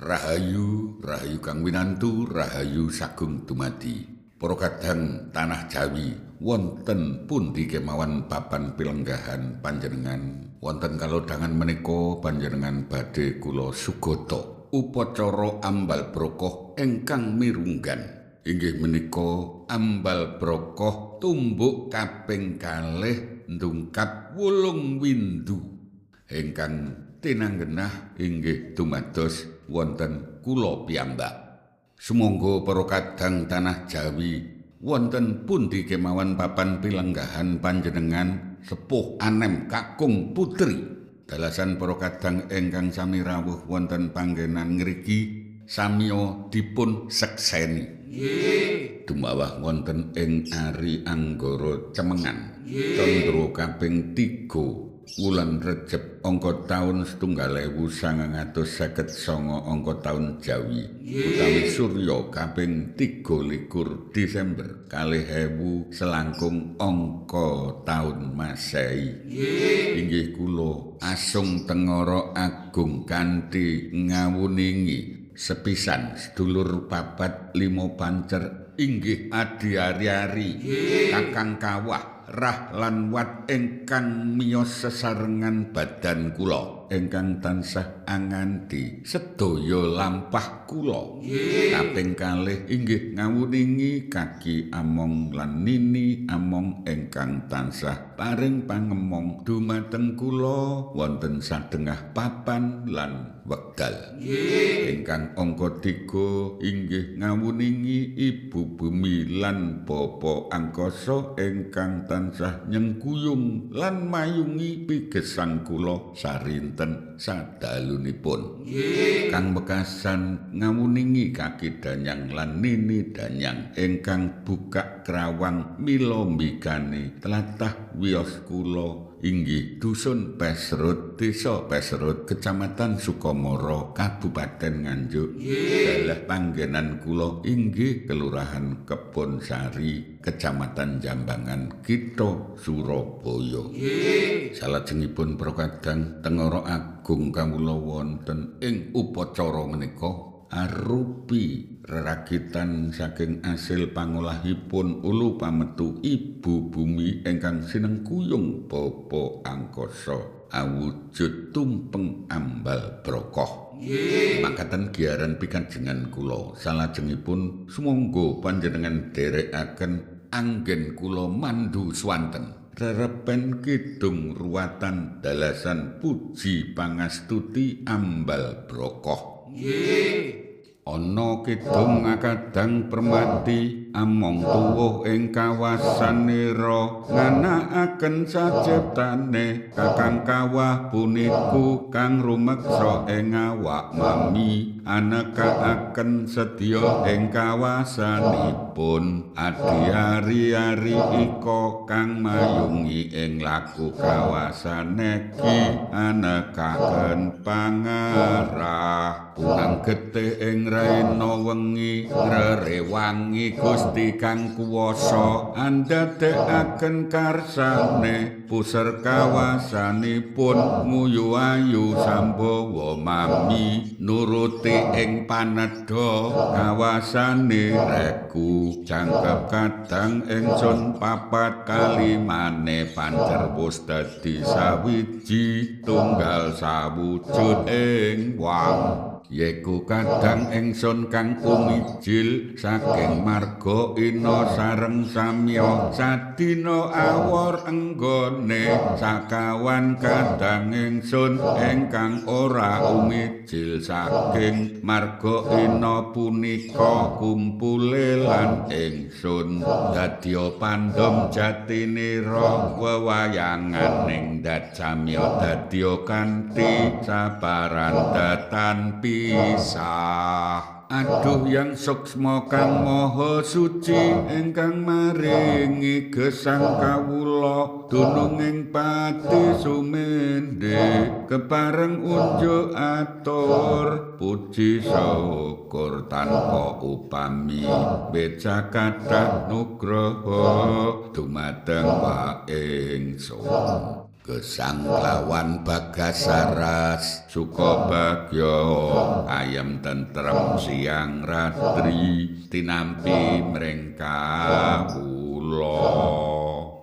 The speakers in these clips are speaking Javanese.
Rahayu, rahayu kang winantu, rahayu sagung dumadi. Para kadang tanah Jawi, wonten pundi kemawan papan pilenggahan panjenengan, wonten kalodhangan menika panjenengan badhe kula sugata upacara ambal brokoh ingkang mirunggan. Inggih menika ambal brokoh tumbuk kaping kalih ndungkap wulung windu ingkang tinanggenah inggih dumados wonten kula piyambak. Sumangga para kadang tanah Jawi wonten pundi kemawan papan pilenggahan panjenengan sepuh anem kakung putri. Dalasan para kadang ingkang sami rawuh wonten panggenan ngriki samiya dipun sekseni. Dumawah wonten ing Ari Anggara Cemengan. Candra kaping 3 wulan Recep angka taun 1959 angka taun Jawi utawi Surya kaping 23 Desember 2000 selangkung angka taun Masehi. Inggih kula asung tengara agung kanthi ngawuningi sepisan sedulur papat 5 pancer inggih Adi Ari-ari Kakang Kawah Rah lan Wat ingkang miyos sesarengan badan kula ingkang tansah anganti sedaya lampah kula. Kaping kalih inggih ngawuningi Kaki Among lan Nini Among ingkang tansah paring pangemong dumateng kula wonten sadengah papan lan wekdal. Ingkang angka 3 inggih ngawuningi Ibu Bumi lan Bapa Angkasa ingkang tansah nyengkuyung lan mayungi pigesang kula sarinten sadalunipun. Kang Bekasan ngawuningi Kaki Danyang lan Nini Danyang ingkang buka krawang mila mbikani tlatah wiyos kula inggih Dusun Pesrut, Desa Pesrut, Kecamatan Sukamara, Kabupaten Nganjuk. Dalah panggenan kula inggih Kelurahan Kebon Sari, Kecamatan Jambangan, Kitha Surabaya. Salajengipun para kadang tengara agung kawula wonten ing upacara menika arupi rerakitan saking asil pangolahipun ulu pametu Ibu Bumi ingkang sinengkuyung Bapa Angkasa awujud tumpeng ambal brokoh. Makaten giaran pikajengan kula salajengipun sumangga panjenengan dherekaken anggen kula mandu swanten rerepen kidung ruwatan dalasan puji pangastuti ambal brokoh. Ana kidung akadang permati among tuwuh ing kawasanira nganakaken sajeptane Kakang Kawah puniku kang rumeksa ing awak mami anekaaken sedya ing kawasanipun Adi Ari-ari ika kang mayungi ing laku kawasan iki anekaken pangarah punang getih ing raina wengi ngrerewangi Gusti kang kuwasa andadekaken karsane puser kawasanipun nguyu ayu sambawa mami nuruti ing panedha kawasane reku jangkep kadang ingsun papat kalimane pancer wus dadi sawiji tunggal sawujud ing wang. Yeku kadang ingsun kang umijil saking marga ina sareng samya sadina awor enggone sakawan kadang ingsun ingkang ora umijil saking marga ina punika kumpule lan ingsun dadya pandhem jatinira wewayanganing dacamya dadya kanthi saparan datanpi pisah. Aduh yang suksma kang maha suci ingkang maringi gesang kawula dunung ing pati sumende kepareng unjuk atur puji syukur tanpa upami beca kathah nugraha dumateng wae ingsun. Gesang lawan Bagasaras suka bagya ayam tentrem siang ratri tinampi mring kawula.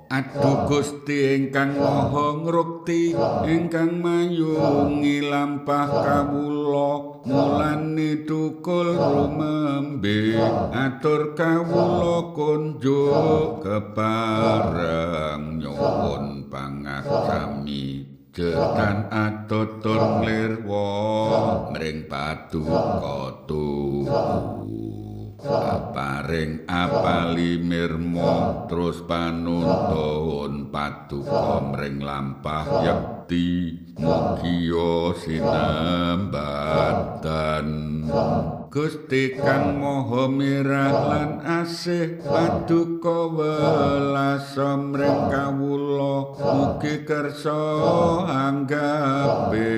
Aduh Gusti ingkang Maha Ngrukti ingkang mayungi lampah kawula mulane tukul rumembe atur kawula kunjuk kepareng nyuwun pangaksami jetan atutur nglirwa mring paduka tuhu. Paring apali mirmo terus panuntun paduka mring lampah yekti mugia sinembadan. Gusti kang Maha Mirah lan asih paduka welasa mring kawula mugi kersa anggape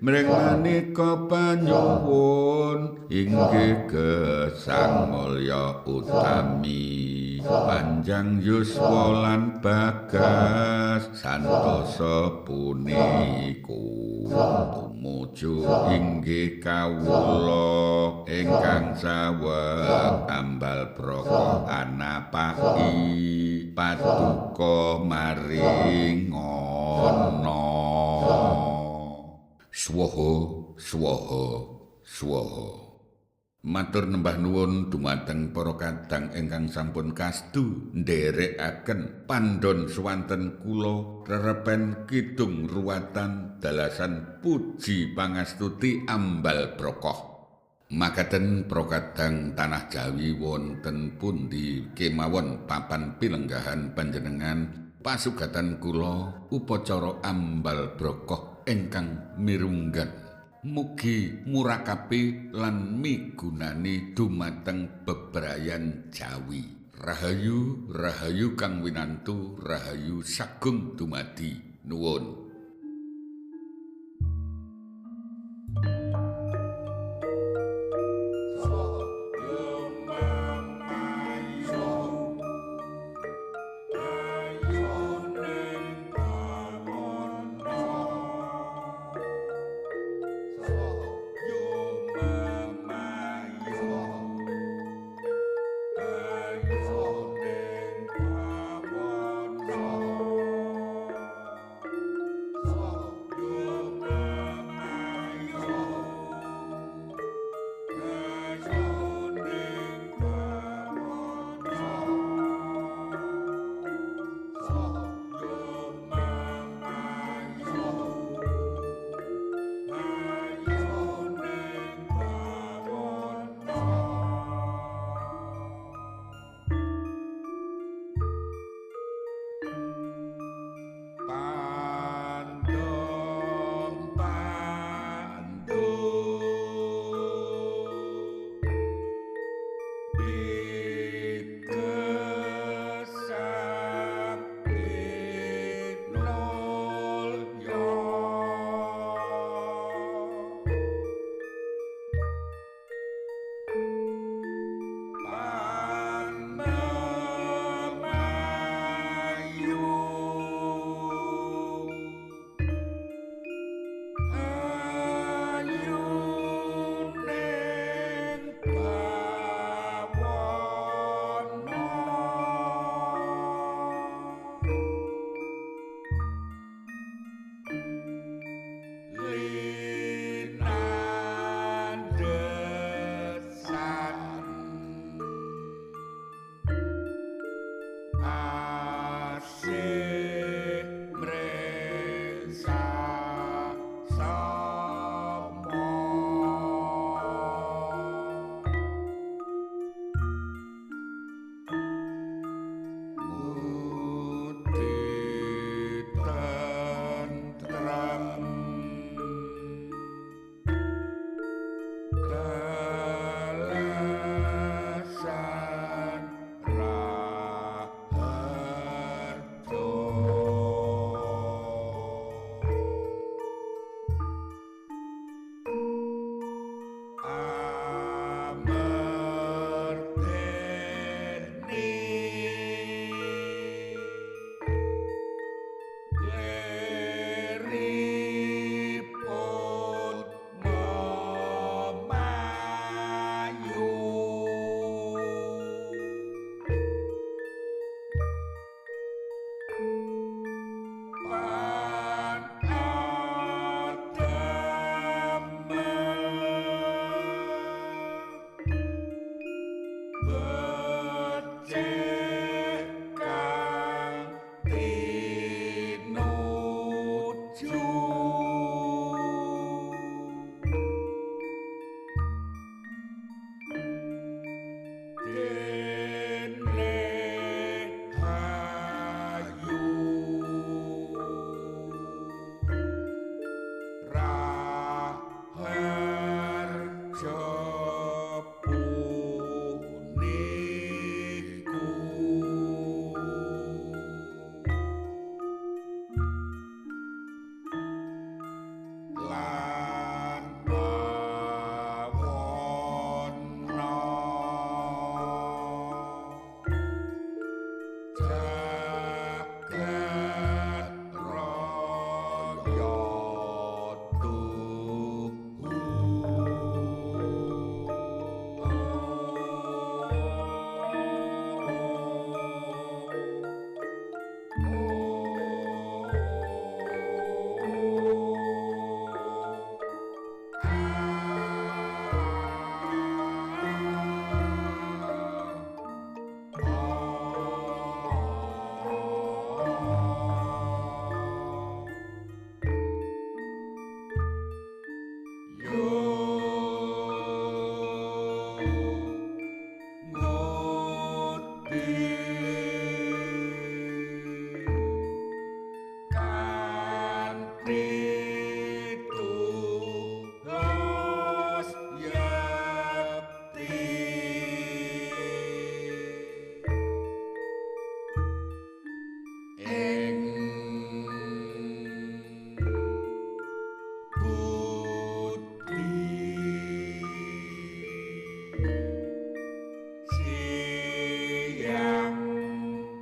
mring manika panyuwun inggih gesang mulya utami panjang yuswa lan bagas santosa puniku tumuju inggih kawula ingkang saweg ambal braka anapaki paduka maringana. Swaha swaha swaha. Matur nembah nuwun dumateng para kadang ingkang sampun kastu ndherekaken pandhon swanten kula rerepen kidung ruwatan dalasan puji pangastuti ambal brokoh. Makaten para kadang tanah Jawi wonten pundi kemawon papan pilenggahan panjenengan pasugatan kula upacara ambal brokoh ingkang mirunggan. Mugi murakapi lan migunani dumateng bebrayan Jawi. Rahayu, rahayu kang winantu, rahayu sagung dumadi. Nuwun. ing siang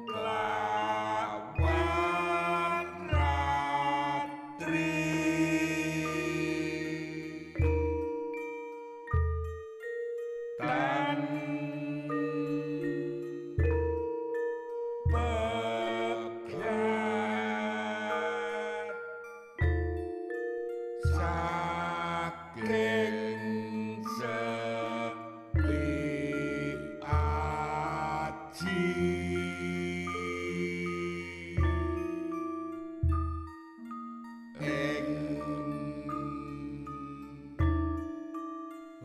kelawan ratri tan pegat saking sepi aji ing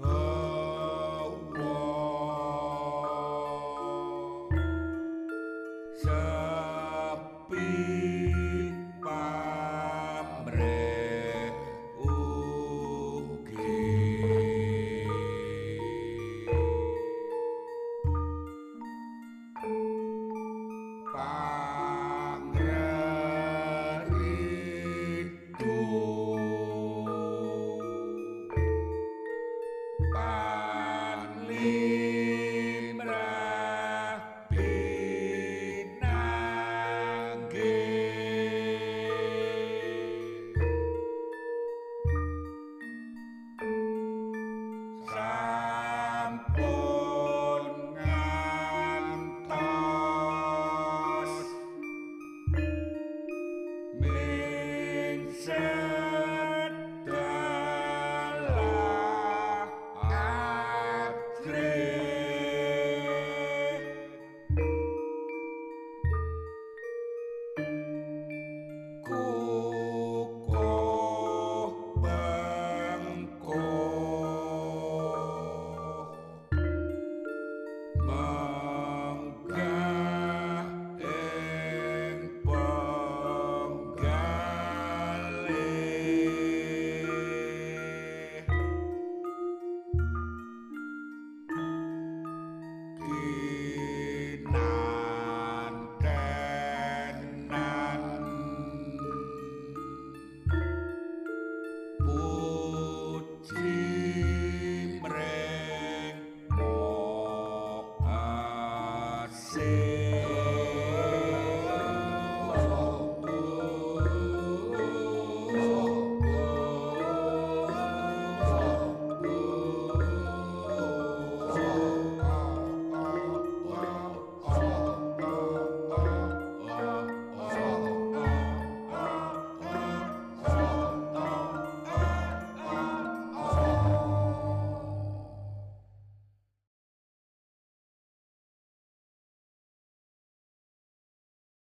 hawa sepi